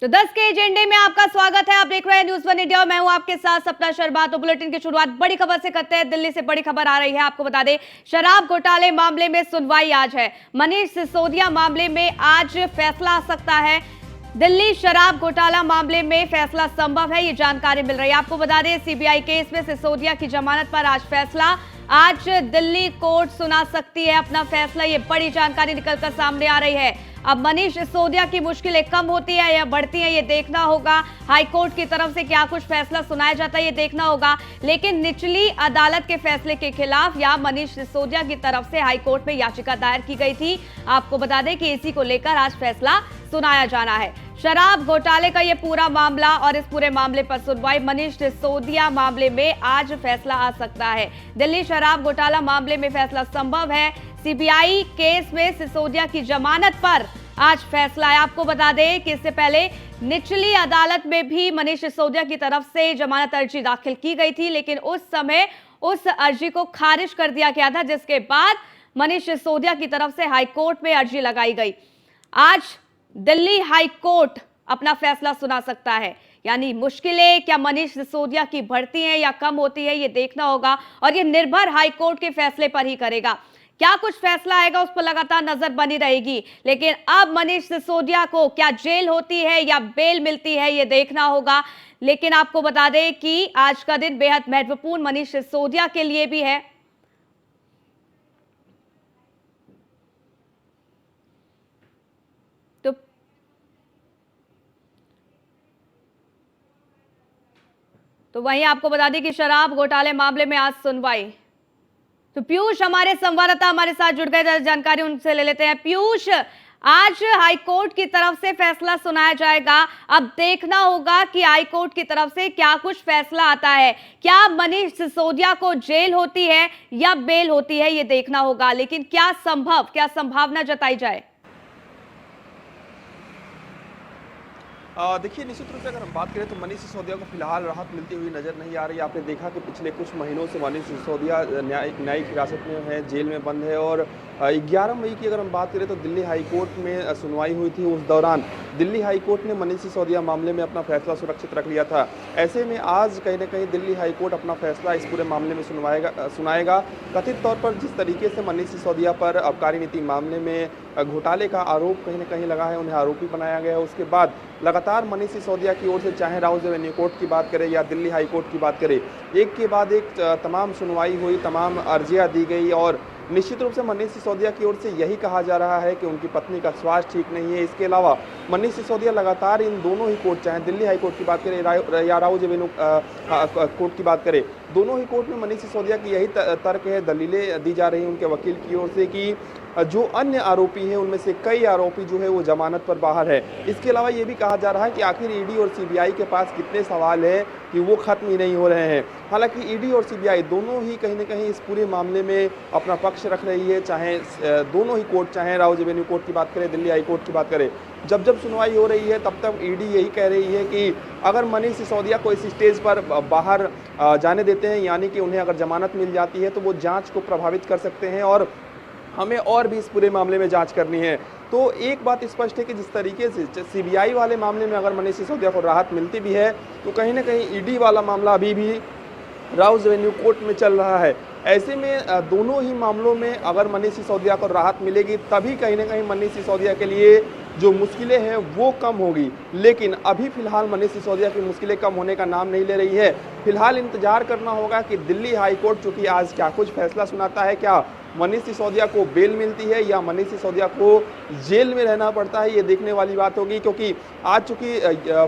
तो 10 के एजेंडे में आपका स्वागत है। आप देख रहे हैं न्यूज़ वन इंडिया और मैं हूं आपके साथ सपना शर्मा। तो बुलेटिन की शुरुआत बड़ी खबर से करते हैं। दिल्ली से बड़ी खबर आ रही है। आपको बता दें, शराब घोटाले मामले में सुनवाई आज है। मनीष सिसोदिया मामले में आज फैसला आ सकता है। दिल्ली शराब घोटाला मामले में फैसला संभव है, ये जानकारी मिल रही है। आपको बता दें, सीबीआई केस में सिसोदिया की जमानत पर आज फैसला। आज दिल्ली कोर्ट सुना सकती है अपना फैसला, ये बड़ी जानकारी निकलकर सामने आ रही है। अब मनीष सिसोदिया की मुश्किलें कम होती है या बढ़ती हैं, ये देखना होगा। हाई कोर्ट की तरफ से क्या कुछ फैसला सुनाया जाता है, ये देखना होगा। लेकिन निचली अदालत के फैसले के खिलाफ या मनीष सिसोदिया की तरफ से हाई कोर्ट में याचिका दायर की गई थी। आपको बता दें कि इसी को लेकर आज फैसला सुनाया जाना है। शराब घोटाले का ये पूरा मामला और इस पूरे मामले पर सुनवाई, मनीष सिसोदिया मामले में आज फैसला आ सकता है। दिल्ली शराब घोटाला मामले में फैसला संभव है। सीबीआई केस में सिसोदिया की जमानत पर आज फैसला है। आपको बता दें कि इससे पहले निचली अदालत में भी मनीष सिसोदिया की तरफ से जमानत अर्जी दाखिल की गई थी, लेकिन उस समय उस अर्जी को खारिज कर दिया गया था, जिसके बाद मनीष सिसोदिया की तरफ से हाई कोर्ट में अर्जी लगाई गई। आज दिल्ली हाई कोर्ट अपना फैसला सुना सकता है। यानी मुश्किलें क्या मनीष सिसोदिया की बढ़ती हैं या कम होती है, ये देखना होगा और ये निर्भर हाई कोर्ट के फैसले पर ही करेगा। क्या कुछ फैसला आएगा उस पर लगातार नजर बनी रहेगी। लेकिन अब मनीष सिसोदिया को क्या जेल होती है या बेल मिलती है, ये देखना होगा। लेकिन आपको बता दें कि आज का दिन बेहद महत्वपूर्ण मनीष सिसोदिया के लिए भी है। तो वहीं आपको बता दें कि शराब घोटाले मामले में आज सुनवाई। तो पीयूष हमारे संवाददाता हमारे साथ जुड़ गए, जानकारी उनसे ले लेते हैं। पीयूष, आज हाई कोर्ट की तरफ से फैसला सुनाया जाएगा। अब देखना होगा कि हाई कोर्ट की तरफ से क्या कुछ फैसला आता है। क्या मनीष सिसोदिया को जेल होती है या बेल होती है, ये देखना होगा। लेकिन क्या संभावना जताई जाए? देखिए, निश्चित रूप से अगर हम बात करें तो मनीष सिसोदिया को फिलहाल राहत मिलती हुई नजर नहीं आ रही। आपने देखा कि पिछले कुछ महीनों से मनीष सिसोदिया न्यायिक हिरासत में है, जेल में बंद है और 11 मई की अगर हम बात करें तो दिल्ली हाई कोर्ट में सुनवाई हुई थी। उस दौरान दिल्ली हाई कोर्ट ने मनीष सिसोदिया मामले में अपना फैसला सुरक्षित रख लिया था। ऐसे में आज कहीं ना कहीं दिल्ली हाई कोर्ट अपना फैसला इस पूरे मामले में सुनाएगा। कथित तौर पर जिस तरीके से मनीष सिसोदिया पर आबकारी नीति मामले में घोटाले का आरोप कहीं ना कहीं लगा है, उन्हें आरोपी बनाया गया है, उसके बाद लगातार मनीष सिसोदिया की ओर से चाहे राउज एवेन्यू कोर्ट की बात करें या दिल्ली हाई कोर्ट की बात करें, एक के बाद एक तमाम सुनवाई हुई, तमाम अर्जियां दी गई और निश्चित रूप से मनीष सिसोदिया की ओर से यही कहा जा रहा है कि उनकी पत्नी का स्वास्थ्य ठीक नहीं है। इसके अलावा मनीष सिसोदिया लगातार इन दोनों ही कोर्ट, चाहे दिल्ली हाई कोर्ट की बात करें या राउज एवेन्यू कोर्ट की बात करें, दोनों ही कोर्ट में मनीष सिसोदिया की यही तर्क है, दलीलें दी जा रही हैं उनके वकील की ओर से कि जो अन्य आरोपी हैं उनमें से कई आरोपी जो है वो जमानत पर बाहर है। इसके अलावा ये भी कहा जा रहा है कि आखिर ईडी और सीबीआई के पास कितने सवाल हैं कि वो खत्म ही नहीं हो रहे हैं। हालांकि ईडी और सीबीआई दोनों ही कहीं ना कहीं इस पूरे मामले में अपना पक्ष रख रही है, चाहे दोनों ही कोर्ट, चाहे राउज एवेन्यू कोर्ट की बात करें, दिल्ली हाई कोर्ट की बात करें। जब सुनवाई हो रही है तब तक ईडी यही कह रही है कि अगर मनीष सिसोदिया को इस स्टेज पर बाहर जाने देते हैं, यानी कि उन्हें अगर जमानत मिल जाती है तो वो जांच को प्रभावित कर सकते हैं और हमें और भी इस पूरे मामले में जांच करनी है। तो एक बात स्पष्ट है कि जिस तरीके से सीबीआई वाले मामले में अगर मनीष सिसोदिया को राहत मिलती भी है तो कहीं ना कहीं ईडी वाला मामला अभी भी राउज एवेन्यू कोर्ट में चल रहा है। ऐसे में दोनों ही मामलों में अगर मनीष सिसोदिया को राहत मिलेगी तभी कहीं ना कहीं मनीष सिसोदिया के लिए जो मुश्किलें हैं वो कम होगी। लेकिन अभी फिलहाल मनीष सिसोदिया की मुश्किलें कम होने का नाम नहीं ले रही है। फिलहाल इंतजार करना होगा कि दिल्ली हाई कोर्ट चूंकि आज क्या कुछ फैसला सुनाता है, क्या मनीष सिसोदिया को बेल मिलती है या मनीष सिसोदिया को जेल में रहना पड़ता है, ये देखने वाली बात होगी। क्योंकि आज चूंकि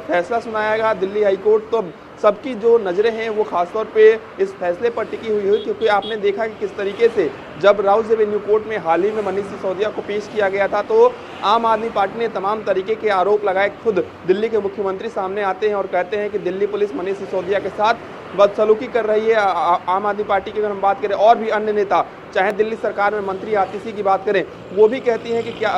फैसला सुनाएगा दिल्ली हाई कोर्ट तो सबकी जो नज़रें हैं वो खासतौर पे इस फैसले पर टिकी हुई है, क्योंकि आपने देखा कि किस तरीके से जब राउज एवेन्यू कोर्ट में हाल ही में मनीष सिसोदिया को पेश किया गया था तो आम आदमी पार्टी ने तमाम तरीके के आरोप लगाए। खुद दिल्ली के मुख्यमंत्री सामने आते हैं और कहते हैं कि दिल्ली पुलिस मनीष सिसोदिया के साथ बदसलूकी कर रही है। आम आदमी पार्टी की अगर हम बात करें और भी अन्य नेता चाहे दिल्ली सरकार में मंत्री आतिशी की बात करें, वो भी कहती हैं कि क्या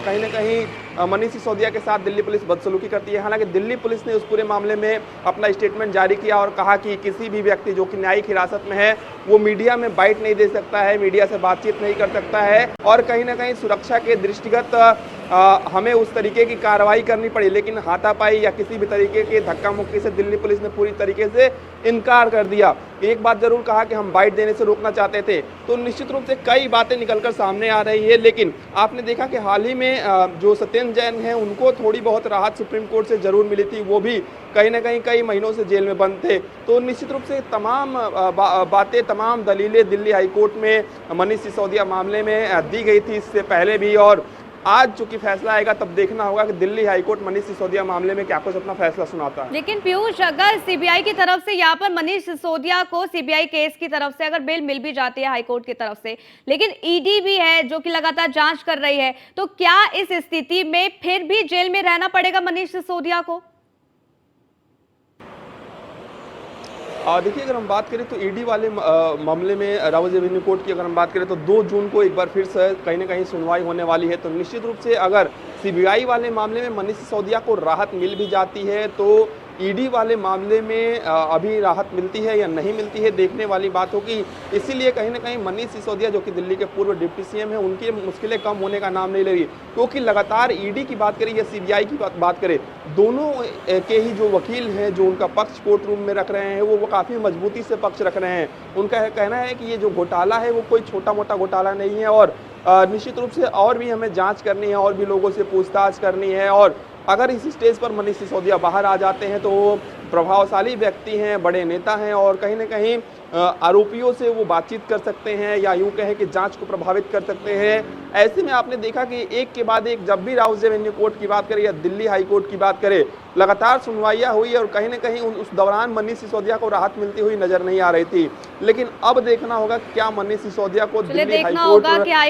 कहीं ना कहीं मनीष सिसोदिया के साथ दिल्ली पुलिस बदसलूकी करती है। हालांकि दिल्ली पुलिस ने उस पूरे मामले में अपना स्टेटमेंट जारी किया और कहा कि किसी भी व्यक्ति जो कि न्यायिक हिरासत में है वो मीडिया में बाइट नहीं दे सकता है, मीडिया से बातचीत नहीं कर सकता है, और कहीं ना कहीं सुरक्षा के दृष्टिगत हमें उस तरीके की कार्रवाई करनी पड़ी। लेकिन हाथापाई या किसी भी तरीके के धक्का मुक्की से दिल्ली पुलिस ने पूरी तरीके से इनकार कर दिया। एक बात जरूर कहा कि हम बाइट देने से रोकना चाहते थे। तो निश्चित रूप से कई बातें निकलकर सामने आ रही है, लेकिन आपने देखा कि हाल ही में जो सत्येंद्र जैन हैं उनको थोड़ी बहुत राहत सुप्रीम कोर्ट से जरूर मिली थी, वो भी कहीं ना कहीं कई महीनों से जेल में बंद थे। तो निश्चित रूप से तमाम बातें, तमाम दलीलें दिल्ली हाईकोर्ट में मनीष सिसोदिया मामले में दी गई थी इससे पहले भी, और आज चूंकि फैसला आएगा तब देखना होगा कि दिल्ली हाईकोर्ट मनीष सिसोदिया मामले में क्या कुछ अपना फैसला सुनाता है। लेकिन पीयूष, अगर सीबीआई की तरफ से यहाँ पर मनीष सिसोदिया को सीबीआई केस की तरफ से अगर बेल मिल भी जाती है हाईकोर्ट की तरफ से, लेकिन ईडी भी है जो कि लगातार जांच कर रही है, तो क्या इस स्थिति में फिर भी जेल में रहना पड़ेगा मनीष सिसोदिया को? देखिए, अगर हम बात करें तो ईडी वाले मामले में राउज एवेन्यू कोर्ट की अगर हम बात करें तो 2 जून को एक बार फिर से कहीं ना कहीं सुनवाई होने वाली है। तो निश्चित रूप से अगर सीबीआई वाले मामले में मनीष सिसोदिया को राहत मिल भी जाती है तो ईडी वाले मामले में अभी राहत मिलती है या नहीं मिलती है, देखने वाली बात होगी। इसीलिए कहीं ना कहीं मनीष सिसोदिया जो कि दिल्ली के पूर्व डिप्टी सीएम है, उनकी मुश्किलें कम होने का नाम नहीं ले रही, क्योंकि लगातार ईडी की बात करें या सीबीआई की बात करें, दोनों के ही जो वकील हैं जो उनका पक्ष कोर्ट रूम में रख रहे हैं वो काफ़ी मजबूती से पक्ष रख रहे हैं। उनका कहना है कि ये जो घोटाला है वो कोई छोटा मोटा घोटाला नहीं है, और निश्चित रूप से और भी हमें जांच करनी है, और भी लोगों से पूछताछ करनी है, और अगर इस स्टेज पर मनीष सिसोदिया बाहर आ जाते हैं तो वो प्रभावशाली व्यक्ति हैं, बड़े नेता हैं, और कहीं ना कहीं आरोपियों से वो बातचीत कर सकते हैं या यूं कहें कि जांच को प्रभावित कर सकते हैं। ऐसे में आपने देखा कि एक के बाद एक जब भी राउज एवेन्यू कोर्ट की बात करें या दिल्ली हाई कोर्ट की बात करें, लगातार सुनवाइयां हुई और कहीं ना कहीं उस दौरान मनीष सिसोदिया को राहत मिलती हुई नजर नहीं आ रही थी। लेकिन अब देखना होगा क्या मनीष सिसोदिया को दिल्ली हाई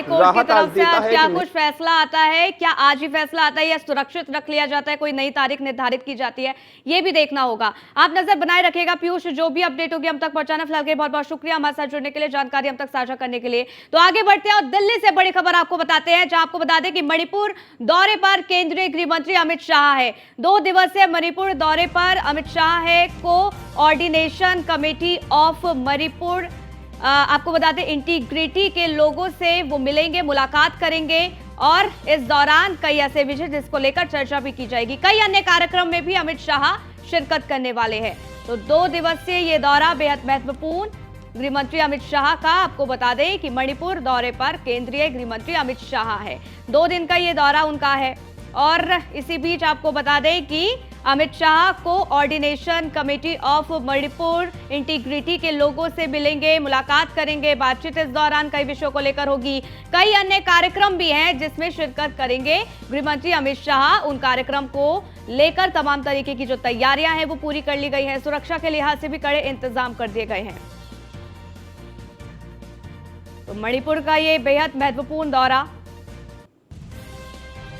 कोर्ट की तरफ से आज क्या कुछ फैसला आता है, क्या आज ही फैसला आता है या सुरक्षित रख लिया जाता है, कोई नई तारीख निर्धारित की जाती है, ये भी देखना होगा। आप नजर बनाए रखिएगा पीयूष, जो भी अपडेट होगी हम तक पहुंचाना। फिलहाल बहुत बहुत शुक्रिया हमारे साथ जुड़ने के लिए, जानकारी हम तक साझा करने के लिए। तो आगे बढ़ते हैं और दिल्ली से बड़ी खबर आपको बताते हैं, जहां आपको बता दें कि मणिपुर दौरे पर केंद्रीय गृह मंत्री अमित शाह है। 2 दिवसीय मणिपुर दौरे पर अमित शाह है। कोऑर्डिनेशन कमेटी ऑफ मणिपुर, आपको बता दें इंटीग्रिटी के लोगों से वो मिलेंगे, मुलाकात करेंगे, और इस दौरान कई ऐसे विषय जिसको लेकर चर्चा भी की जाएगी। कई अन्य कार्यक्रम में भी अमित शाह शिरकत करने वाले हैं। तो 2 दिवसीय ये दौरा बेहद महत्वपूर्ण, गृह मंत्री अमित शाह का। आपको बता दें कि मणिपुर दौरे पर केंद्रीय गृह मंत्री अमित शाह है। 2 दिन का ये दौरा उनका है, और इसी बीच आपको बता दें कि Amit Shah coordination committee of Manipur integrity के लोगों से मिलेंगे, मुलाकात करेंगे। बातचीत इस दौरान कई विषयों को लेकर होगी। कई अन्य कार्यक्रम भी हैं जिसमें शिरकत करेंगे गृह मंत्री अमित शाह। उन कार्यक्रम को लेकर तमाम तरीके की जो तैयारियां हैं वो पूरी कर ली गई है। सुरक्षा के लिहाज से भी कड़े इंतजाम कर दिए गए हैं। तो मणिपुर का ये बेहद महत्वपूर्ण दौरा,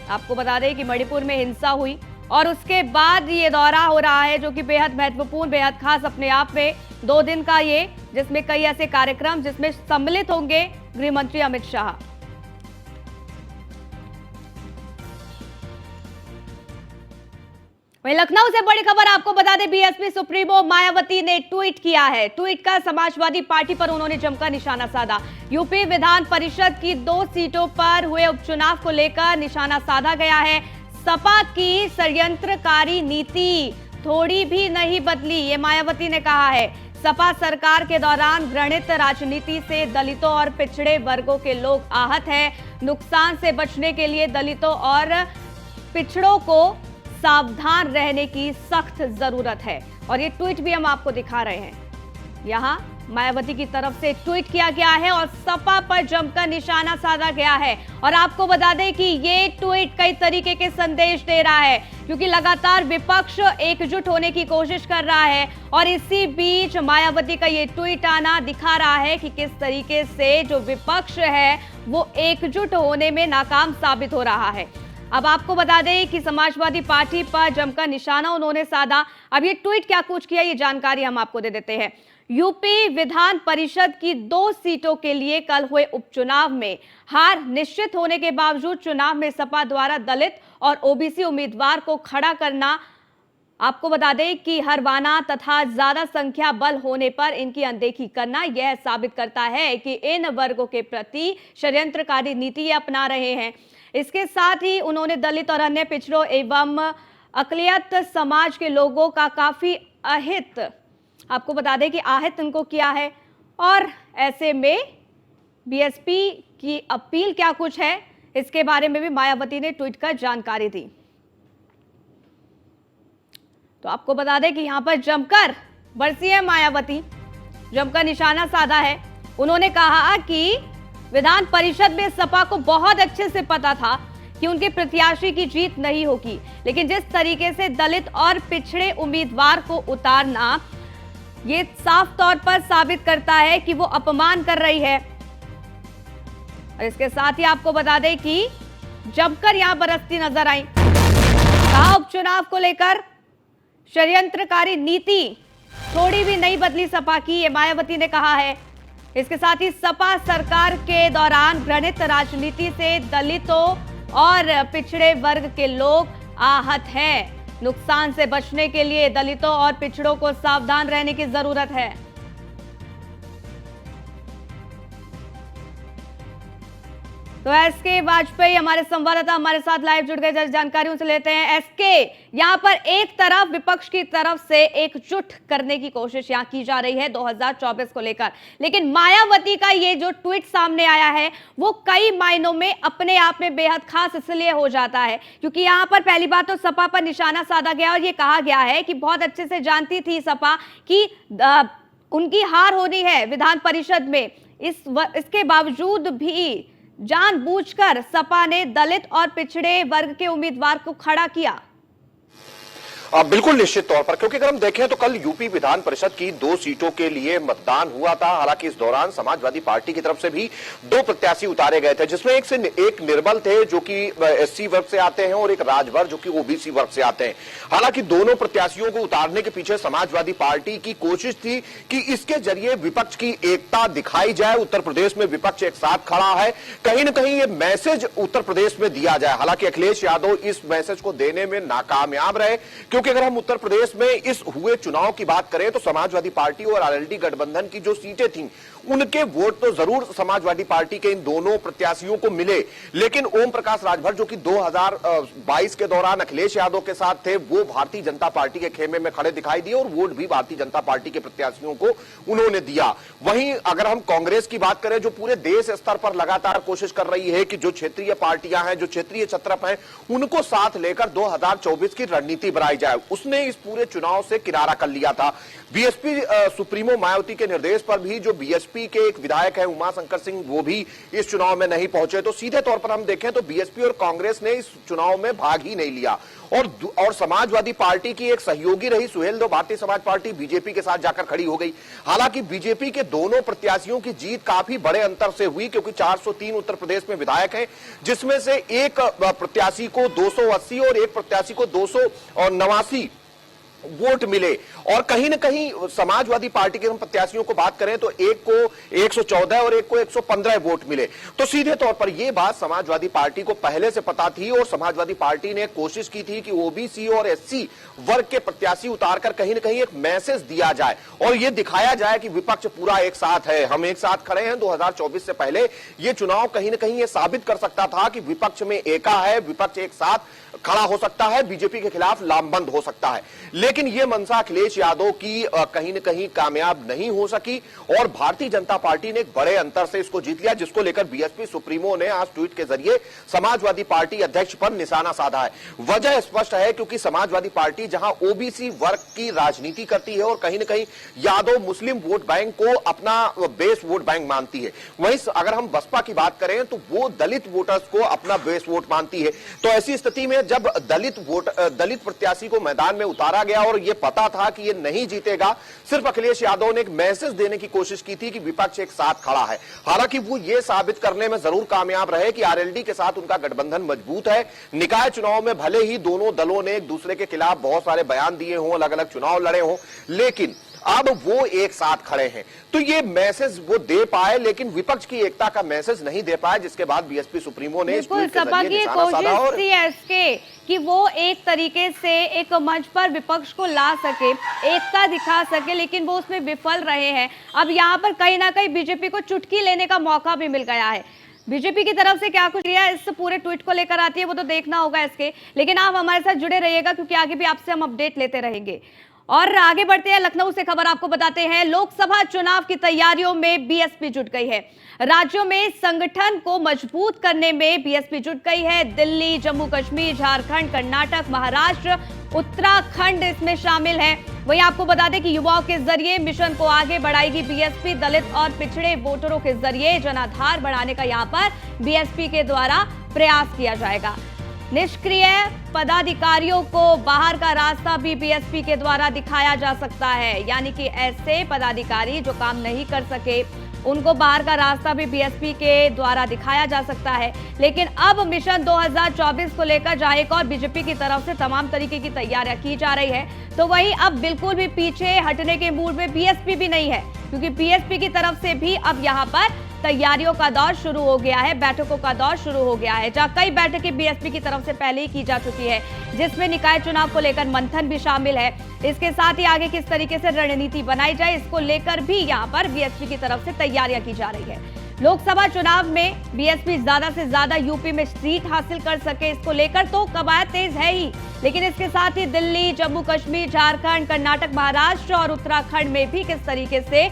आपको बता दें कि मणिपुर में हिंसा हुई और उसके बाद ये दौरा हो रहा है जो कि बेहद महत्वपूर्ण, बेहद खास अपने आप में। 2 दिन का ये, जिसमें कई ऐसे कार्यक्रम जिसमें सम्मिलित होंगे गृह मंत्री अमित शाह। वहीं लखनऊ से बड़ी खबर आपको बता दें, बीएसपी सुप्रीमो मायावती ने ट्वीट किया है। ट्वीट का समाजवादी पार्टी पर उन्होंने जमकर निशाना साधा। यूपी विधान परिषद की 2 सीटों पर हुए उपचुनाव को लेकर निशाना साधा गया है। सपा की षड्यंत्रकारी नीति थोड़ी भी नहीं बदली, ये मायावती ने कहा है। सपा सरकार के दौरान घृणित राजनीति से दलितों और पिछड़े वर्गों के लोग आहत हैं। नुकसान से बचने के लिए दलितों और पिछड़ों को सावधान रहने की सख्त जरूरत है। और ये ट्वीट भी हम आपको दिखा रहे हैं। यहाँ मायावती की तरफ से ट्वीट किया गया है और सपा पर जमकर निशाना साधा गया है। और आपको बता दें कि ये ट्वीट कई तरीके के संदेश दे रहा है, क्योंकि लगातार विपक्ष एकजुट होने की कोशिश कर रहा है। और इसी बीच मायावती का ये ट्वीट आना दिखा रहा है कि किस तरीके से जो विपक्ष है वो एकजुट होने में नाकाम साबित हो रहा है। अब आपको बता दें कि समाजवादी पार्टी पर जमकर निशाना उन्होंने साधा। अब ये ट्वीट क्या कुछ किया, ये जानकारी हम आपको दे देते हैं। यूपी विधान परिषद की 2 सीटों के लिए कल हुए उपचुनाव में हार निश्चित होने के बावजूद चुनाव में सपा द्वारा दलित और ओबीसी उम्मीदवार को खड़ा करना, आपको बता दें कि हरवाना तथा ज्यादा संख्या बल होने पर इनकी अनदेखी करना यह साबित करता है कि इन वर्गों के प्रति षड्यंत्रकारी नीति अपना रहे हैं। इसके साथ ही उन्होंने दलित और अन्य पिछड़ों एवं अकलियत समाज के लोगों का काफी अहित, आपको बता दें कि आहत उनको किया है। और ऐसे में बीएसपी की अपील क्या कुछ है, इसके बारे में भी मायावती ने ट्वीट कर जानकारी दी। तो आपको बता दें कि यहां पर जमकर बरसी है मायावती, जमकर निशाना साधा है। उन्होंने कहा कि विधान परिषद में सपा को बहुत अच्छे से पता था कि उनके प्रत्याशी की जीत नहीं होगी, लेकिन जिस तरीके से दलित और पिछड़े उम्मीदवार को उतारना, ये साफ तौर पर साबित करता है कि वो अपमान कर रही है। और इसके साथ ही आपको बता दें कि जमकर यहां बरसती नजर आई। कहा उपचुनाव को लेकर षड्यंत्रकारी नीति थोड़ी भी नहीं बदली सपा की, ये मायावती ने कहा है। इसके साथ ही सपा सरकार के दौरान घृणित राजनीति से दलितों और पिछड़े वर्ग के लोग आहत हैं। नुकसान से बचने के लिए दलितों और पिछड़ों को सावधान रहने की जरूरत है। तो एसके वाजपेयी हमारे संवाददाता हमारे साथ लाइव जुड़ गए, जानकारी उनसे लेते हैं। एसके, यहां पर एक तरफ विपक्ष की तरफ से एकजुट करने की कोशिश यहां की जा रही है 2024 को लेकर, लेकिन मायावती का ये जो ट्वीट सामने आया है वो कई मायनों में अपने आप में बेहद खास इसलिए हो जाता है क्योंकि यहां पर पहली बात तो सपा पर निशाना साधा गया और ये कहा गया है कि बहुत अच्छे से जानती थी सपा कि उनकी हार होनी है विधान परिषद में। इसके बावजूद भी जानबूझकर सपा ने दलित और पिछड़े वर्ग के उम्मीदवार को खड़ा किया। बिल्कुल निश्चित तौर पर, क्योंकि अगर हम देखें तो कल यूपी विधान परिषद की 2 सीटों के लिए मतदान हुआ था। हालांकि इस दौरान समाजवादी पार्टी की तरफ से भी 2 प्रत्याशी उतारे गए थे, जिसमें एक निर्बल थे जो कि एससी वर्ग से आते हैं और एक राजभर जो कि ओबीसी वर्ग से आते हैं। हालांकि दोनों प्रत्याशियों को उतारने के पीछे समाजवादी पार्टी की कोशिश थी कि इसके जरिए विपक्ष की एकता दिखाई जाए। उत्तर प्रदेश में विपक्ष एक साथ खड़ा है, कहीं ना कहीं ये मैसेज उत्तर प्रदेश में दिया जाए। हालांकि अखिलेश यादव इस मैसेज को देने में नाकामयाब रहे, क्योंकि अगर हम उत्तर प्रदेश में इस हुए चुनाव की बात करें तो समाजवादी पार्टी और आरएलडी गठबंधन की जो सीटें थीं उनके वोट तो जरूर समाजवादी पार्टी के इन दोनों प्रत्याशियों को मिले, लेकिन ओम प्रकाश राजभर जो कि 2022 के दौरान अखिलेश यादव के साथ थे, वो भारतीय जनता पार्टी के खेमे में खड़े दिखाई दिए और वोट भी भारतीय जनता पार्टी के प्रत्याशियों को उन्होंने दिया। वहीं अगर हम कांग्रेस की बात करें, जो पूरे देश स्तर पर लगातार कोशिश कर रही है कि जो क्षेत्रीय पार्टियां हैं, जो क्षेत्रीय छत्रप हैं, उनको साथ लेकर 2024 की रणनीति बनाई जाए, उसने इस पूरे चुनाव से किनारा कर लिया था। बीएसपी सुप्रीमो मायावती के निर्देश पर भी जो बीएसपी के एक विधायक है उमाशंकर सिंह, वो भी इस चुनाव में नहीं पहुंचे। तो सीधे तौर पर हम देखें तो बीएसपी और कांग्रेस ने इस चुनाव में भाग ही नहीं लिया और समाजवादी पार्टी की एक सहयोगी रही सुहेलदेव भारतीय समाज पार्टी बीजेपी के साथ जाकर खड़ी हो गई। हालांकि बीजेपी के दोनों प्रत्याशियों की जीत काफी बड़े अंतर से हुई, क्योंकि 403 उत्तर प्रदेश में विधायक हैं, जिसमें से एक प्रत्याशी को 280 और एक प्रत्याशी को 289 वोट मिले। और कहीं ना कहीं समाजवादी पार्टी के हम प्रत्याशियों को बात करें तो एक को 114 और एक को 115 वोट मिले। तो सीधे तौर पर यह बात समाजवादी पार्टी को पहले से पता थी और समाजवादी पार्टी ने कोशिश की थी कि ओबीसी और एससी वर्ग के प्रत्याशी उतारकर कहीं ना कहीं एक मैसेज दिया जाए और यह दिखाया जाए कि विपक्ष पूरा एक साथ है, हम एक साथ खड़े हैं। 2024 से पहले यह चुनाव कहीं ना कहीं यह साबित कर सकता था कि विपक्ष में एका है, विपक्ष एक साथ खड़ा हो सकता है, बीजेपी के खिलाफ लामबंद हो सकता है। लेकिन यह मंशा अखिलेश यादव की कहीं न कहीं कामयाब नहीं हो सकी और भारतीय जनता पार्टी ने एक बड़े अंतर से इसको जीत लिया, जिसको लेकर बीएसपी सुप्रीमो ने आज ट्वीट के जरिए समाजवादी पार्टी अध्यक्ष पर निशाना साधा है। वजह स्पष्ट है, क्योंकि समाजवादी पार्टी जहां ओबीसी वर्ग की राजनीति करती है और कहीं न कहीं यादव मुस्लिम वोट बैंक को अपना बेस वोट बैंक मानती है, वहीं अगर हम बसपा की बात करें तो वो दलित वोटर्स को अपना बेस वोट मानती है। तो ऐसी स्थिति में जब दलित प्रत्याशी को मैदान में उतारा गया और यह पता था कि यह नहीं जीतेगा, सिर्फ अखिलेश यादव ने एक मैसेज देने की कोशिश की थी कि विपक्ष एक साथ खड़ा है। हालांकि वो ये साबित करने में जरूर कामयाब रहे कि आरएलडी के साथ उनका गठबंधन मजबूत है। निकाय चुनाव में भले ही दोनों दलों ने एक दूसरे के खिलाफ बहुत सारे बयान दिए हों, अलग अलग चुनाव लड़े हों, लेकिन अब वो एक साथ खड़े हैं। तो ये मैसेज वो दे पाए, लेकिन विपक्ष की एकता का मैसेज नहीं दे पाए, जिसके बाद बीएसपी सुप्रीमो ने इस ट्वीट के जरिए निशाना साधा और एसके कि वो एक तरीके से एक मंच पर विपक्ष को ला सके, एकता दिखा सके, लेकिन वो उसमें विफल रहे हैं। अब यहाँ पर कहीं ना कहीं बीजेपी को चुटकी लेने का मौका भी मिल गया है। बीजेपी की तरफ से क्या कुछ किया इस पूरे ट्वीट को लेकर आती है वो तो देखना होगा इसके, लेकिन आप हमारे साथ जुड़े रहिएगा क्योंकि आगे भी आपसे हम अपडेट लेते रहेंगे। और आगे बढ़ते हैं, लखनऊ से खबर आपको बताते हैं। लोकसभा चुनाव की तैयारियों में बीएसपी जुट गई है। राज्यों में संगठन को मजबूत करने में बीएसपी जुट गई है। दिल्ली, जम्मू कश्मीर, झारखंड, कर्नाटक, महाराष्ट्र, उत्तराखंड इसमें शामिल है। वहीं आपको बता दें कि युवाओं के जरिए मिशन को आगे बढ़ाएगी बीएसपी। दलित और पिछड़े वोटरों के जरिए जनाधार बढ़ाने का यहां पर बीएसपी के द्वारा प्रयास किया जाएगा। निष्क्रिय पदाधिकारियों को बाहर का रास्ता भी बीएसपी के द्वारा दिखाया जा सकता है, यानी कि ऐसे पदाधिकारी जो काम नहीं कर सके उनको बाहर का रास्ता भी बीएसपी के द्वारा दिखाया जा सकता है। लेकिन अब मिशन 2024 को लेकर जहां एक और बीजेपी की तरफ से तमाम तरीके की तैयारियां की जा रही है, तो वहीं अब बिल्कुल भी पीछे हटने के मूड में बीएसपी भी नहीं है, क्योंकि बीएसपी की तरफ से भी अब यहां पर तैयारियों का दौर शुरू हो गया है, बैठकों का दौर शुरू हो गया है, जहां कई बैठकें बीएसपी की तरफ से पहले ही की जा चुकी है, जिसमें निकाय चुनाव को लेकर मंथन भी शामिल है। इसके साथ ही आगे किस तरीके से रणनीति बनाई जाए, इसको लेकर भी यहां पर बीएसपी की तरफ से तैयारियां की जा रही है। लोकसभा चुनाव में बीएसपी ज्यादा से ज्यादा यूपी में सीट हासिल कर सके, इसको लेकर तो कवायद तेज है ही, लेकिन इसके साथ ही दिल्ली, जम्मू कश्मीर, झारखंड, कर्नाटक, महाराष्ट्र और उत्तराखंड में भी किस तरीके से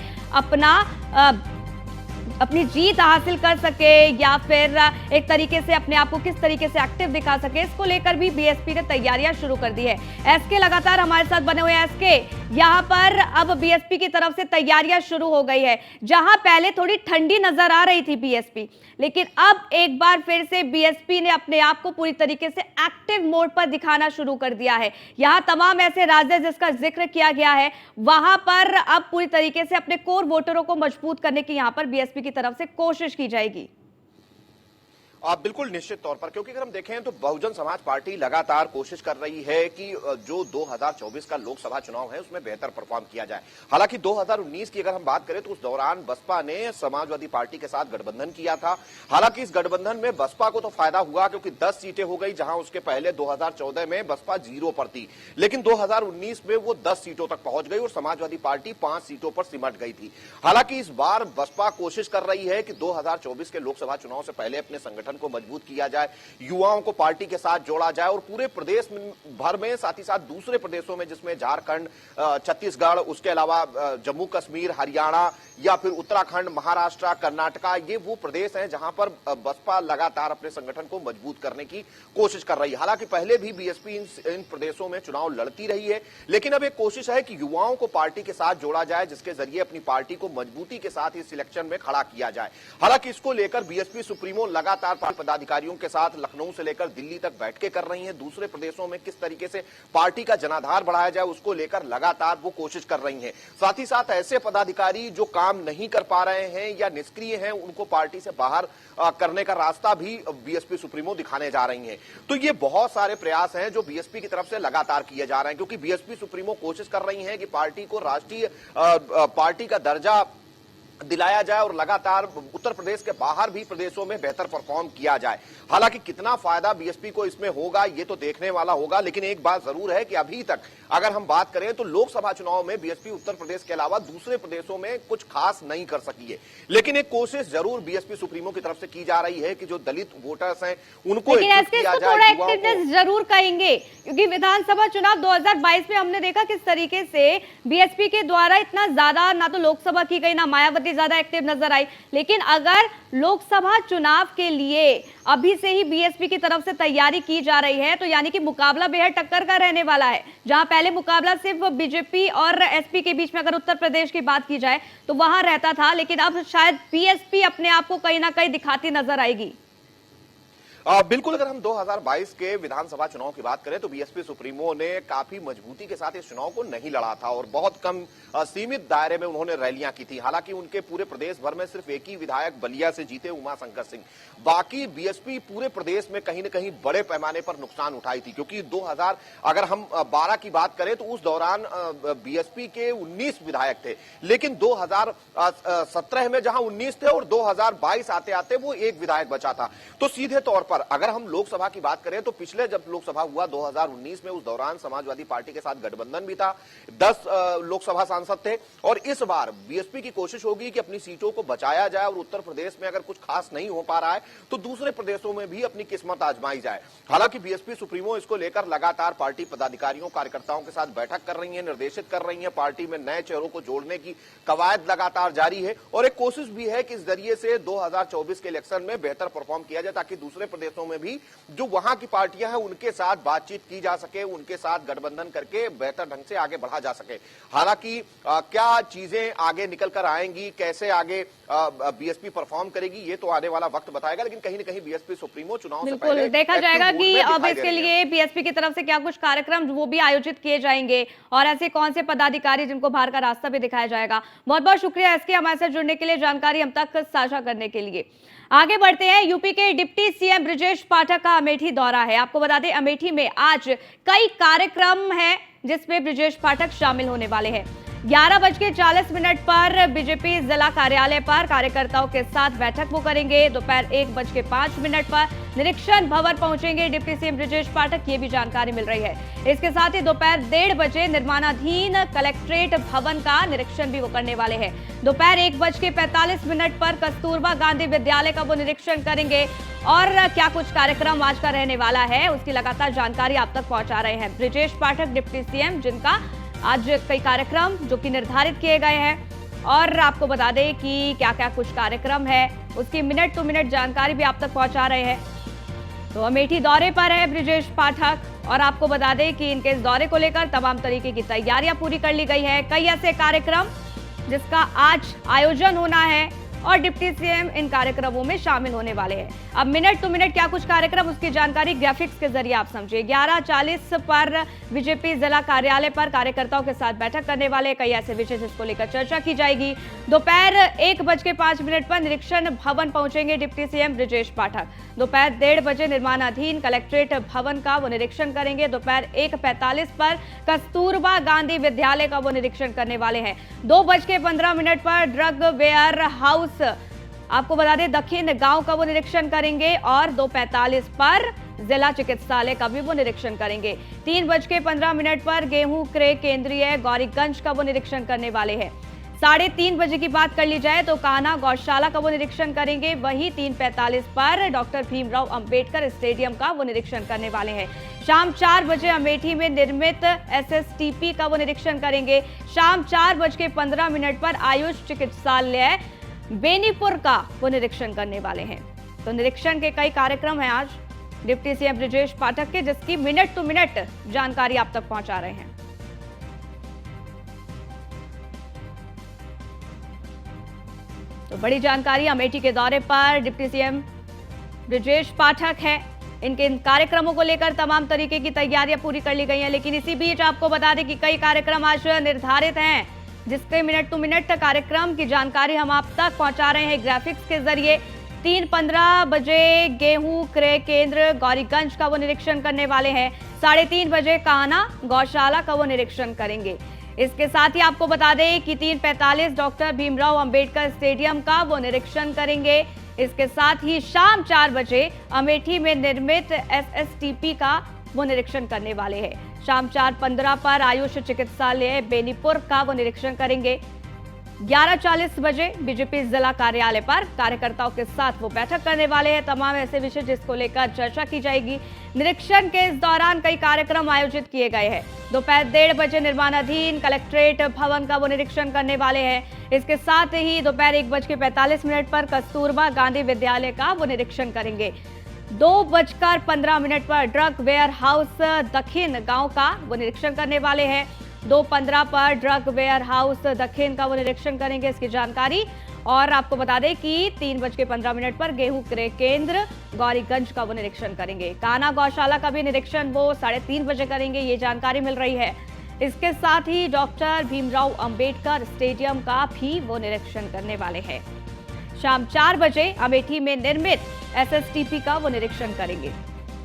अपनी जीत हासिल कर सके या फिर एक तरीके से अपने आप को किस तरीके से एक्टिव दिखा सके, इसको लेकर भी बीएसपी ने तैयारियां शुरू कर दी है। एसके लगातार हमारे साथ बने हुए हैं। एसके, यहां पर अब बीएसपी की तरफ से तैयारियां शुरू हो गई है। जहां पहले थोड़ी ठंडी नजर आ रही थी बीएसपी, लेकिन अब एक बार फिर से बीएसपी ने अपने आप को पूरी तरीके से एक्टिव मोड पर दिखाना शुरू कर दिया है। यहां तमाम ऐसे राज्य जिसका जिक्र किया गया है, वहां पर अब पूरी तरीके से अपने कोर वोटरों को मजबूत करने की यहां पर बीएसपी की तरफ से कोशिश की जाएगी। बिल्कुल निश्चित तौर पर, क्योंकि अगर हम देखें तो बहुजन समाज पार्टी लगातार कोशिश कर रही है कि जो 2024 का लोकसभा चुनाव है उसमें बेहतर परफॉर्म किया जाए। हालांकि 2019 की अगर हम बात करें तो उस दौरान बसपा ने समाजवादी पार्टी के साथ गठबंधन किया था। हालांकि इस गठबंधन में बसपा को तो फायदा हुआ क्योंकि 10 सीटें हो गई, जहां उसके पहले 2014 में बसपा 0 पर थी, लेकिन 2019 में वो 10 सीटों तक पहुंच गई और समाजवादी पार्टी 5 सीटों पर सिमट गई थी। हालांकि इस बार बसपा कोशिश कर रही है कि 2024 के लोकसभा चुनाव से पहले अपने संगठन को मजबूत किया जाए, युवाओं को पार्टी के साथ जोड़ा जाए और पूरे प्रदेश भर में, साथ ही साथ दूसरे प्रदेशों में जिसमें झारखंड, छत्तीसगढ़, उसके अलावा जम्मू कश्मीर, हरियाणा या फिर उत्तराखंड, महाराष्ट्र, कर्नाटका, ये वो प्रदेश हैं जहां पर बसपा लगातार अपने संगठन को मजबूत करने की कोशिश कर रही है। हालांकि पहले भी बीएसपी इन प्रदेशों में चुनाव लड़ती रही है, लेकिन अब एक कोशिश है कि युवाओं को पार्टी के साथ जोड़ा जाए, जिसके जरिए अपनी पार्टी को मजबूती के साथ इस इलेक्शन में खड़ा किया जाए। हालांकि इसको लेकर बीएसपी सुप्रीमो लगातार पदाधिकारियों के साथ लखनऊ से लेकर दिल्ली तक बैठकें कर रही हैं। दूसरे प्रदेशों में किस तरीके से पार्टी का जनाधार बढ़ाया जाए उसको लेकर लगातार वो कोशिश कर रही हैं। साथ ही साथ ऐसे पदाधिकारी जो काम नहीं कर पा रहे हैं या निष्क्रिय हैं, उनको पार्टी से बाहर करने का रास्ता भी बीएसपी सुप्रीमो दिखाने जा रही हैं। तो ये बहुत सारे प्रयास हैं जो बीएसपी की तरफ से लगातार किए जा रहे हैं, क्योंकि बीएसपी सुप्रीमो कोशिश कर रही हैं कि पार्टी को राष्ट्रीय पार्टी का दर्जा दिलाया जाए और लगातार उत्तर प्रदेश के बाहर भी प्रदेशों में बेहतर परफॉर्म किया जाए। हालांकि कितना फायदा बीएसपी को इसमें होगा ये तो देखने वाला होगा, लेकिन एक बात जरूर है कि अभी तक अगर हम बात करें तो लोकसभा चुनाव में बीएसपी उत्तर प्रदेश के अलावा दूसरे प्रदेशों में कुछ खास नहीं कर सकी है। लेकिन एक कोशिश जरूर बीएसपी सुप्रीमो की तरफ से की जा रही है कि जो दलित वोटर्स हैं उनको किया जाए, जरूर कहेंगे, क्योंकि विधानसभा चुनाव 2022 में हमने देखा किस तरीके से बीएसपी के द्वारा इतना ज्यादा ना तो लोकसभा की गई, ना मायावती ज्यादा एक्टिव नजर आई। लेकिन अगर लोकसभा चुनाव के लिए अभी से ही बीएसपी की तरफ से तैयारी की जा रही है, तो यानी कि मुकाबला बेहद टक्कर का रहने वाला है। जहां पहले मुकाबला सिर्फ बीजेपी और एसपी के बीच में अगर उत्तर प्रदेश की बात की जाए तो वहां रहता था, लेकिन अब शायद बीएसपी अपने आप को कहीं ना कहीं दिखाती नजर आएगी। बिल्कुल, अगर हम 2022 के विधानसभा चुनाव की बात करें तो बीएसपी सुप्रीमो ने काफी मजबूती के साथ इस चुनाव को नहीं लड़ा था और बहुत कम सीमित दायरे में उन्होंने रैलियां की थी। हालांकि उनके पूरे प्रदेश भर में सिर्फ एक ही विधायक बलिया से जीते, उमाशंकर सिंह। बाकी बीएसपी पूरे प्रदेश में कहीं न कहीं बड़े पैमाने पर नुकसान उठाई थी, क्योंकि 2000 अगर हम 12 की बात करें तो उस दौरान बीएसपी के 19 विधायक थे, लेकिन 2017 में जहां 19 थे और 2022 आते आते वो एक विधायक बचा था। तो सीधे तौर पर अगर हम लोकसभा की बात करें तो पिछले जब लोकसभा हुआ 2019 में, उस दौरान समाजवादी पार्टी के साथ गठबंधन भी था, 10 लोकसभा सांसद थे। और इस बार बीएसपी की कोशिश होगी कि अपनी सीटों को बचाया जाए और उत्तर प्रदेश में अगर कुछ खास नहीं हो पा रहा है तो दूसरे प्रदेशों में भी अपनी किस्मत आजमाई जाए। हालांकि बीएसपी सुप्रीमो इसको लेकर लगातार पार्टी पदाधिकारियों कार्यकर्ताओं के साथ बैठक कर रही है, निर्देशित कर रही है। पार्टी में नए चेहरों को जोड़ने की कवायद लगातार जारी है और एक कोशिश भी है कि इस जरिए से 2024 के इलेक्शन में बेहतर परफॉर्म किया जाए, ताकि दूसरे प्रदेशों में भी जो वहां की पार्टियां हैं उनके साथ बातचीत की जा सके, उनके साथ गठबंधन करके बेहतर ढंग से आगे बढ़ा जा सके। हालांकि क्या चीजें आगे निकल कर आएंगी, कैसे आगे बीएसपी परफॉर्म करेगी, ये तो आने वाला वक्त बताएगा। लेकिन कहीं न कहीं बीएसपी सुप्रीमो चुनाव से पहले देखा जाएगा कि अब इसके लिए बीएसपी की तरफ से क्या कुछ कार्यक्रम वो भी आयोजित किए जाएंगे और ऐसे कौन से पदाधिकारी जिनको बाहर का रास्ता भी दिखाया जाएगा। बहुत बहुत शुक्रिया एसके, हमारे साथ जुड़ने के लिए, जानकारी हम तक साझा करने के लिए। आगे बढ़ते हैं। यूपी के डिप्टी सीएम ब्रजेश पाठक का अमेठी दौरा है। आपको बता दें अमेठी में आज कई कार्यक्रम है जिसमें ब्रजेश पाठक शामिल होने वाले हैं। 11:40 पर बीजेपी जिला कार्यालय पर कार्यकर्ताओं के साथ बैठक वो करेंगे। दोपहर 1:05 पर निरीक्षण भवन पहुंचेंगे डिप्टी सीएम ब्रजेश पाठक, ये भी जानकारी मिल रही है। इसके साथ ही दोपहर 1:30 बजे निर्माणाधीन कलेक्ट्रेट भवन का निरीक्षण भी वो करने वाले हैं। दोपहर 1:45 पर कस्तूरबा गांधी विद्यालय का वो निरीक्षण करेंगे। और क्या कुछ कार्यक्रम आज का रहने वाला है उसकी लगातार जानकारी आप तक पहुंचा रहे हैं ब्रजेश पाठक डिप्टी सीएम, जिनका आज कई कार्यक्रम जो कि निर्धारित किए गए हैं। और आपको बता दें कि क्या क्या कुछ कार्यक्रम है उसकी मिनट टू मिनट जानकारी भी आप तक पहुंचा रहे हैं। तो अमेठी दौरे पर है ब्रजेश पाठक और आपको बता दें कि इनके इस दौरे को लेकर तमाम तरीके की तैयारियां पूरी कर ली गई है। कई ऐसे कार्यक्रम जिसका आज आयोजन होना है और डिप्टी सीएम इन कार्यक्रमों में शामिल होने वाले हैं। अब मिनट टू मिनट क्या कुछ कार्यक्रम उसकी जानकारी ग्राफिक्स के जरिए आप समझिए। 11:40 पर बीजेपी जिला कार्यालय पर कार्यकर्ताओं के साथ बैठक करने वाले, कई ऐसे विषय जिसको लेकर चर्चा की जाएगी। दोपहर 1:05 पर निरीक्षण भवन पहुंचेंगे डिप्टी सीएम ब्रजेश पाठक। दोपहर 1:30 बजे निर्माणाधीन कलेक्ट्रेट भवन का वो निरीक्षण करेंगे। दोपहर 1:45 पर कस्तूरबा गांधी विद्यालय का वो निरीक्षण करने वाले हैं। 2:15 पर ड्रग वेयर हाउस आपको बता दें दक्षिण गांव का वो निरीक्षण करेंगे और 2:45 पर जिला चिकित्सालय का भी वो निरीक्षण करेंगे। 3:15 पर गेहूं क्रय केंद्रीय गौरीगंज का वो निरीक्षण करने वाले हैं। 3:30 बजे की बात कर ली जाए तो कान्हा गौशाला का वो निरीक्षण करेंगे। वहीं 3:45 पर डॉक्टर भीमराव अंबेडकर स्टेडियम का वो निरीक्षण करने वाले हैं। शाम 4 बजे अमेठी में निर्मित एसएसटीपी का वो निरीक्षण करेंगे। शाम 4:15 पर आयुष चिकित्सालय बेनीपुर का वो निरीक्षण करने वाले हैं। तो निरीक्षण के कई कार्यक्रम हैं आज डिप्टी सीएम ब्रजेश पाठक के, जिसकी मिनट टू मिनट जानकारी आप तक पहुंचा रहे हैं। तो बड़ी जानकारी अमेठी के दौरे पर डिप्टी सीएम ब्रजेश पाठक है। इनके इन कार्यक्रमों को लेकर तमाम तरीके की तैयारियां पूरी कर ली गई हैं। लेकिन इसी बीच आपको बता दें कि कई कार्यक्रम आज निर्धारित हैं, जिसके मिनट टू मिनट कार्यक्रम की जानकारी हम आप तक पहुंचा रहे हैं ग्राफिक्स के जरिए। 3:15 बजे गेहूं क्रय केंद्र गौरीगंज का वो निरीक्षण करने वाले हैं। 3:30 बजे कान्हा गौशाला का वो निरीक्षण करेंगे। इसके साथ ही आपको बता दें कि 3:45 डॉक्टर भीमराव अंबेडकर स्टेडियम का वो निरीक्षण करेंगे। इसके साथ ही शाम 4 बजे अमेठी में निर्मित एसएसटीपी का वो निरीक्षण करने वाले हैं। शाम 4:15 पर आयुष चिकित्सालय बेनीपुर का वो निरीक्षण करेंगे। 11:40 बजे बीजेपी जिला कार्यालय पर कार्यकर्ताओं के साथ वो बैठक करने वाले हैं। तमाम ऐसे विषय जिसको लेकर चर्चा की जाएगी। निरीक्षण के इस दौरान कई कार्यक्रम आयोजित किए गए हैं। दोपहर 1:30 बजे निर्माणाधीन कलेक्ट्रेट भवन का वो निरीक्षण करने वाले हैं। इसके साथ ही दोपहर 1:45 पर कस्तूरबा गांधी विद्यालय का वो निरीक्षण करेंगे। 2:15 पर ड्रग वेयर हाउस दक्षिण गांव का वो निरीक्षण करने वाले हैं। 2:15 पर ड्रग वेयर हाउस दक्षिण का वो निरीक्षण करेंगे, इसकी जानकारी। और आपको बता दें कि 3:15 पर गेहूं क्रय केंद्र गौरीगंज का वो निरीक्षण करेंगे। कान्हा गौशाला का भी निरीक्षण वो 3:30 बजे करेंगे, ये जानकारी मिल रही है। इसके साथ ही डॉक्टर भीमराव अंबेडकर स्टेडियम का भी वो निरीक्षण करने वाले हैं। शाम 4 बजे अमेठी में निर्मित एसएसटीपी का वो निरीक्षण करेंगे।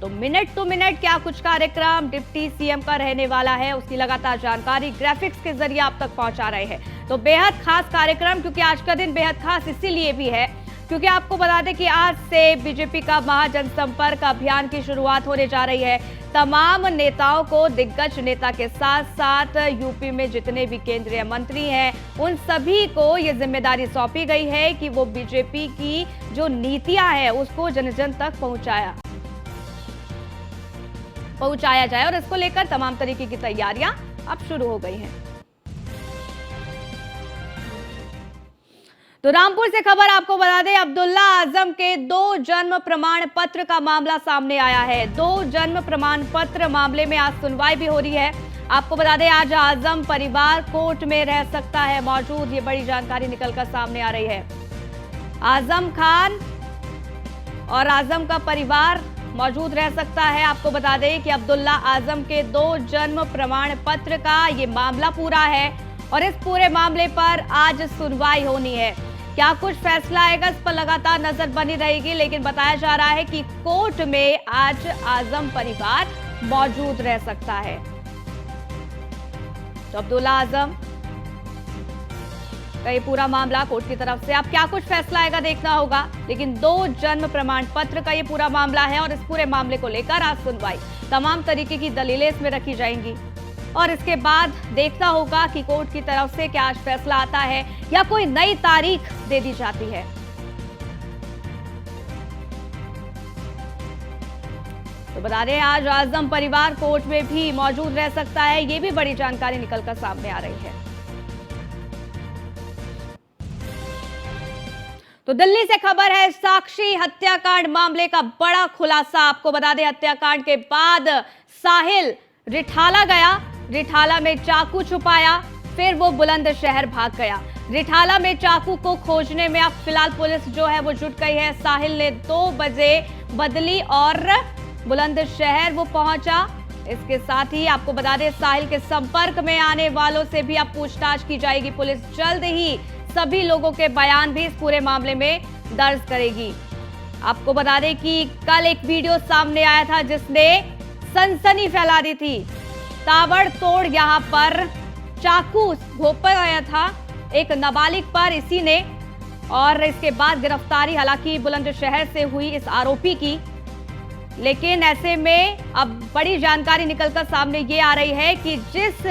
तो मिनट टू मिनट क्या कुछ कार्यक्रम डिप्टी सीएम का रहने वाला है, उसकी लगातार जानकारी ग्राफिक्स के जरिए आप तक पहुंचा रहे हैं। तो बेहद खास कार्यक्रम, क्योंकि आज का दिन बेहद खास इसीलिए भी है क्योंकि आपको बता दें कि आज से बीजेपी का महाजनसंपर्क अभियान की शुरुआत होने जा रही है। तमाम नेताओं को, दिग्गज नेता के साथ साथ यूपी में जितने भी केंद्रीय मंत्री हैं उन सभी को ये जिम्मेदारी सौंपी गई है कि वो बीजेपी की जो नीतियां हैं उसको जन जन तक पहुंचाया जाए और इसको लेकर तमाम तरीके की तैयारियां अब शुरू हो गई हैं। तो रामपुर से खबर आपको बता दें, अब्दुल्ला आजम के 2 जन्म प्रमाण पत्र का मामला सामने आया है। 2 जन्म प्रमाण पत्र मामले में आज सुनवाई भी हो रही है। आपको बता दें आज आजम परिवार कोर्ट में रह सकता है मौजूद, ये बड़ी जानकारी निकलकर सामने आ रही है। आजम खान और आजम का परिवार मौजूद रह सकता है। आपको बता दें कि अब्दुल्ला आजम के 2 जन्म प्रमाण पत्र का ये मामला पूरा है और इस पूरे मामले पर आज सुनवाई होनी है। क्या कुछ फैसला आएगा इस पर लगातार नजर बनी रहेगी, लेकिन बताया जा रहा है कि कोर्ट में आज आजम परिवार मौजूद रह सकता है। तो अब्दुल्ला आजम का ये पूरा मामला कोर्ट की तरफ से अब क्या कुछ फैसला आएगा देखना होगा, लेकिन 2 जन्म प्रमाण पत्र का ये पूरा मामला है और इस पूरे मामले को लेकर आज सुनवाई, तमाम तरीके की दलीलें इसमें रखी जाएंगी और इसके बाद देखना होगा कि कोर्ट की तरफ से क्या आज फैसला आता है या कोई नई तारीख दे दी जाती है। तो बता दें आज आजम परिवार कोर्ट में भी मौजूद रह सकता है, ये भी बड़ी जानकारी निकलकर सामने आ रही है। तो दिल्ली से खबर है, साक्षी हत्याकांड मामले का बड़ा खुलासा। आपको बता दें हत्याकांड के बाद साहिल रिठाला गया, रिठाला में चाकू छुपाया, फिर वो बुलंदशहर भाग गया। रिठाला में चाकू को खोजने में अब फिलहाल पुलिस जो है वो जुट गई है। साहिल ने 2 बजे बदली और बुलंदशहर वो पहुंचा। इसके साथ ही आपको बता दें साहिल के संपर्क में आने वालों से भी अब पूछताछ की जाएगी। पुलिस जल्द ही सभी लोगों के बयान भी इस पूरे मामले में दर्ज करेगी। आपको बता दें कि कल एक वीडियो सामने आया था जिसने सनसनी फैला दी थी। ताबड़तोड़ यहां पर चाकू घोंपा गया था एक नाबालिग पर इसी ने, और इसके बाद गिरफ्तारी हालांकि बुलंदशहर से हुई इस आरोपी की। लेकिन ऐसे में अब बड़ी जानकारी निकलकर सामने ये आ रही है कि जिस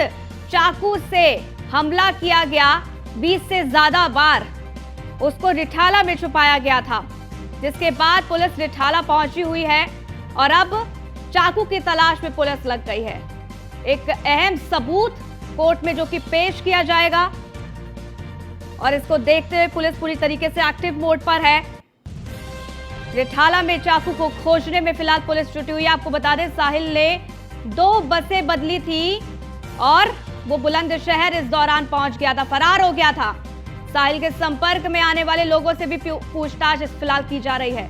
चाकू से हमला किया गया 20 से ज्यादा बार उसको रिठाला में छुपाया गया था, जिसके बाद पुलिस रिठाला पहुंची हुई है और अब चाकू की तलाश में पुलिस लग गई है। एक अहम सबूत कोर्ट में जो कि पेश किया जाएगा और इसको देखते हुए पुलिस पूरी तरीके से एक्टिव मोड पर है। रिठाला में चाकू को खोजने में फिलहाल पुलिस जुटी हुई है। आपको बता दें साहिल ने 2 बसें बदली थी और वो बुलंदशहर इस दौरान पहुंच गया था, फरार हो गया था। साहिल के संपर्क में आने वाले लोगों से भी पूछताछ फिलहाल की जा रही है।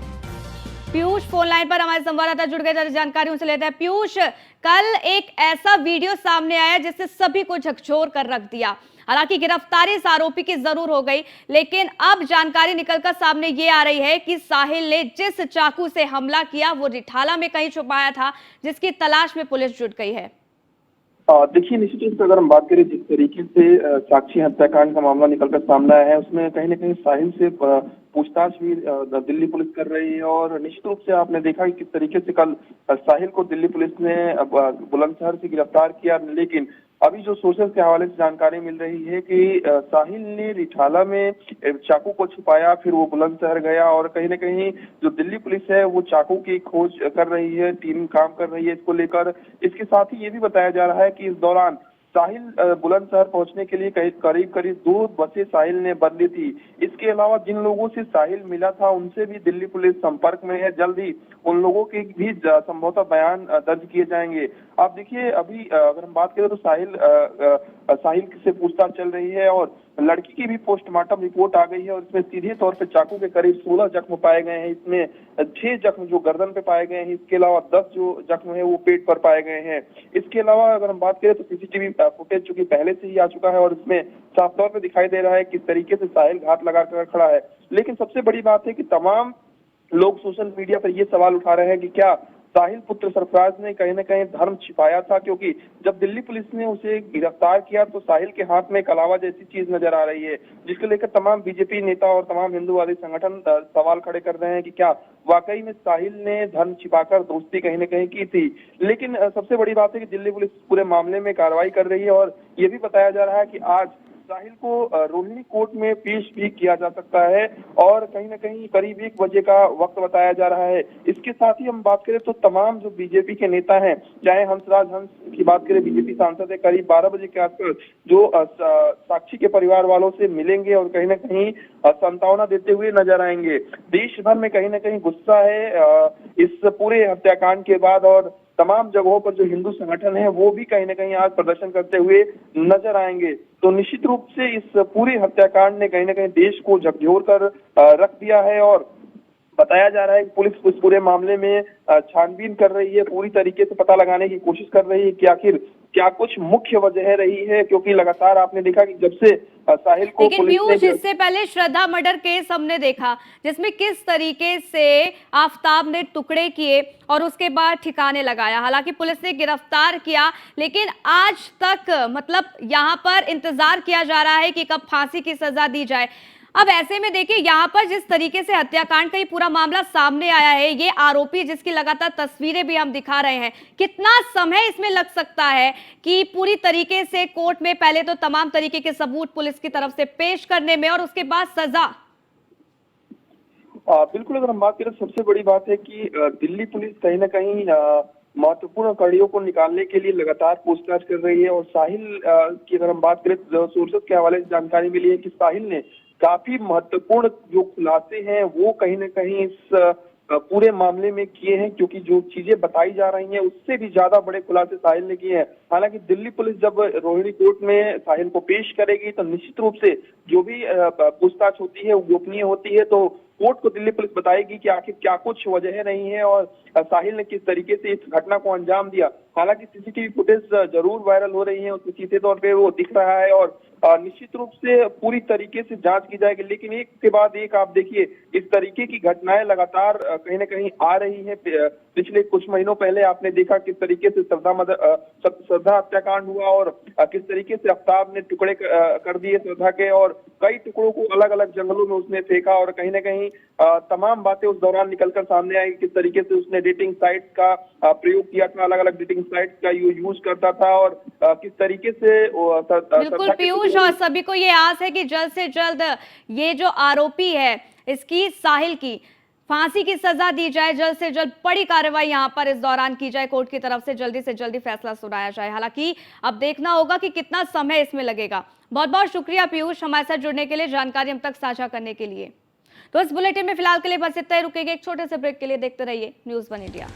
पीयूष फोन लाइन पर हमारे संवाददाता जुड़ गए, जानकारी उनसे लेते हैं। पीयूष, कल एक ऐसा वीडियो सामने आया जिससे सभी को झकझोर कर रख दिया। हालांकि गिरफ्तारी इस आरोपी की जरूर हो गई, लेकिन अब जानकारी निकलकर सामने ये आ रही है कि साहिल ने जिस चाकू से हमला किया वो रिठाला में कहीं छुपाया था, जिसकी तलाश में पुलिस जुट गई है। देखिए, निश्चित रूप से अगर हम बात करें जिस तरीके से साक्षी हत्याकांड का मामला निकलकर सामने आया है उसमें कहीं न कहीं साहिल से पूछताछ भी दिल्ली पुलिस कर रही है और निश्चित रूप से आपने देखा कि किस तरीके से कल साहिल को दिल्ली पुलिस ने बुलंदशहर से गिरफ्तार किया। लेकिन अभी जो सोर्सेस के हवाले से जानकारी मिल रही है कि साहिल ने रिठाला में चाकू को छुपाया, फिर वो बुलंदशहर गया और कहीं न कहीं जो दिल्ली पुलिस है वो चाकू की खोज कर रही है, टीम काम कर रही है इसको लेकर। इसके साथ ही ये भी बताया जा रहा है कि इस दौरान साहिल बुलंदशहर पहुंचने के लिए करीब 2 बसें साहिल ने बदली थी। इसके अलावा जिन लोगों से साहिल मिला था उनसे भी दिल्ली पुलिस संपर्क में है। जल्द ही उन लोगों के भी संभवतः बयान दर्ज किए जाएंगे। आप देखिए, अभी अगर हम बात करें तो साहिल से पूछताछ चल रही है और लड़की की भी पोस्टमार्टम रिपोर्ट आ गई है और इसमें सीधे तौर पे चाकू के करीब 16 जख्म पाए गए हैं। इसमें 6 जख्म जो गर्दन पे पाए गए हैं, इसके अलावा 10 जो जख्म है वो पेट पर पाए गए हैं। इसके अलावा अगर हम बात करें तो सीसीटीवी फुटेज चूंकि पहले से ही आ चुका है और इसमें साफ तौर पर दिखाई दे रहा है किस तरीके से साहिल घात लगाकर खड़ा है। लेकिन सबसे बड़ी बात है कि तमाम लोग सोशल मीडिया पर ये सवाल उठा रहे हैं कि क्या साहिल पुत्र सरफराज ने कहीं ना कहीं धर्म छिपाया था, क्योंकि जब दिल्ली पुलिस ने उसे गिरफ्तार किया तो साहिल के हाथ में कलावा जैसी चीज नजर आ रही है, जिसको लेकर तमाम बीजेपी नेता और तमाम हिंदूवादी संगठन सवाल खड़े कर रहे हैं कि क्या वाकई में साहिल ने धर्म छिपाकर दोस्ती कहीं ना कहीं की थी। लेकिन सबसे बड़ी बात है कि दिल्ली पुलिस पूरे मामले में कार्रवाई कर रही है और ये भी बताया जा रहा है कि आज साहिल को रोहिणी कोर्ट में पेश भी किया जा सकता है और कहीं ना कहीं करीब 1 बजे का वक्त बताया जा रहा है। इसके साथ ही हम बात करें तो तमाम जो बीजेपी के नेता हैं, चाहे हंसराज हंस की बात करें, बीजेपी सांसद है, करीब 12 बजे के आसपास जो साक्षी के परिवार वालों से मिलेंगे और कहीं ना कहीं सांत्वना देते हुए नजर आएंगे। देश भर में कहीं ना कहीं गुस्सा है इस पूरे हत्याकांड के बाद और तमाम जगहों पर जो हिंदू संगठन है वो भी कहीं ना कहीं आज प्रदर्शन करते हुए नजर आएंगे। तो निश्चित रूप से इस पूरे हत्याकांड ने कहीं ना कहीं देश को झकझोर कर रख दिया है और बताया जा रहा है कि पुलिस इस पूरे मामले में छानबीन कर रही है, पूरी तरीके से पता लगाने की कोशिश कर रही है कि आखिर क्या कुछ मुख्य वजह रही है, क्योंकि लगातार आपने देखा कि जब से साहिल को लेकिन पीयूष, इससे पहले श्रद्धा मर्डर केस हमने देखा जिसमें किस तरीके से आफताब ने टुकड़े किए और उसके बाद ठिकाने लगाया। हालांकि पुलिस ने गिरफ्तार किया, लेकिन आज तक मतलब यहाँ पर इंतजार किया जा रहा है कि कब फांसी की सजा दी जाए। अब ऐसे में देखिए यहाँ पर जिस तरीके से हत्याकांड का ये पूरा मामला सामने आया है, ये आरोपी जिसकी लगातार तस्वीरें भी हम दिखा रहे हैं, कितना समय इसमें लग सकता है कि पूरी तरीके से कोर्ट में पहले तो तमाम तरीके के सबूत पुलिस की तरफ से पेश करने में और उसके बाद सजा? बिल्कुल, अगर हम बात करें सबसे बड़ी बात है कि दिल्ली पुलिस कहीं ना कहीं महत्वपूर्ण कड़ियों को निकालने के लिए लगातार पूछताछ कर रही है और साहिल की अगर हम बात करें तो सोर्सेस के हवाले से जानकारी मिली है कि साहिल ने काफी महत्वपूर्ण जो खुलासे हैं वो कहीं ना कहीं इस पूरे मामले में किए हैं, क्योंकि जो चीजें बताई जा रही हैं उससे भी ज्यादा बड़े खुलासे साहिल ने किए हैं। हालांकि दिल्ली पुलिस जब रोहिणी कोर्ट में साहिल को पेश करेगी तो निश्चित रूप से जो भी पूछताछ होती है वो गोपनीय होती है, तो कोर्ट को दिल्ली पुलिस बताएगी कि आखिर क्या कुछ वजह नहीं है और साहिल ने किस तरीके से इस घटना को अंजाम दिया। हालांकि सीसीटीवी फुटेज जरूर वायरल हो रही है, उसमें सीधे तौर पे वो दिख रहा है और निश्चित रूप से पूरी तरीके से जांच की जाएगी। लेकिन एक के बाद एक आप देखिए इस तरीके की घटनाएं लगातार कहीं ना कहीं आ रही है। पिछले कुछ महीनों पहले आपने देखा किस तरीके से श्रद्धा हत्याकांड हुआ और किस तरीके से आफताब ने टुकड़े कर दिए श्रद्धा के और कई टुकड़ों को अलग अलग जंगलों में उसने फेंका और कहीं ना कहीं तमाम बातें उस दौरान निकलकर सामने आई, किस तरीके से उसने डेटिंग साइट्स का प्रयोग किया था, अलग अलग डेटिंग साइट्स का यूज करता था और किस तरीके से बिल्कुल पीयूष, और सभी को ये आस है कि जल्द से जल्द ये जो आरोपी है इसकी साहिल की फांसी की सजा दी जाए, जल्द से जल्द बड़ी कार्रवाई यहां पर इस दौरान की जाए, कोर्ट की तरफ से जल्दी फैसला सुनाया जाए। हालांकि अब देखना होगा कि कितना समय इसमें लगेगा। बहुत बहुत शुक्रिया पीयूष, हमारे साथ जुड़ने के लिए, जानकारी हम तक साझा करने के लिए। तो इस बुलेटिन में फिलहाल के लिए बस इतना ही, रुकेंगे एक छोटे से ब्रेक के लिए। देखते रहिए न्यूज़ 1 इंडिया।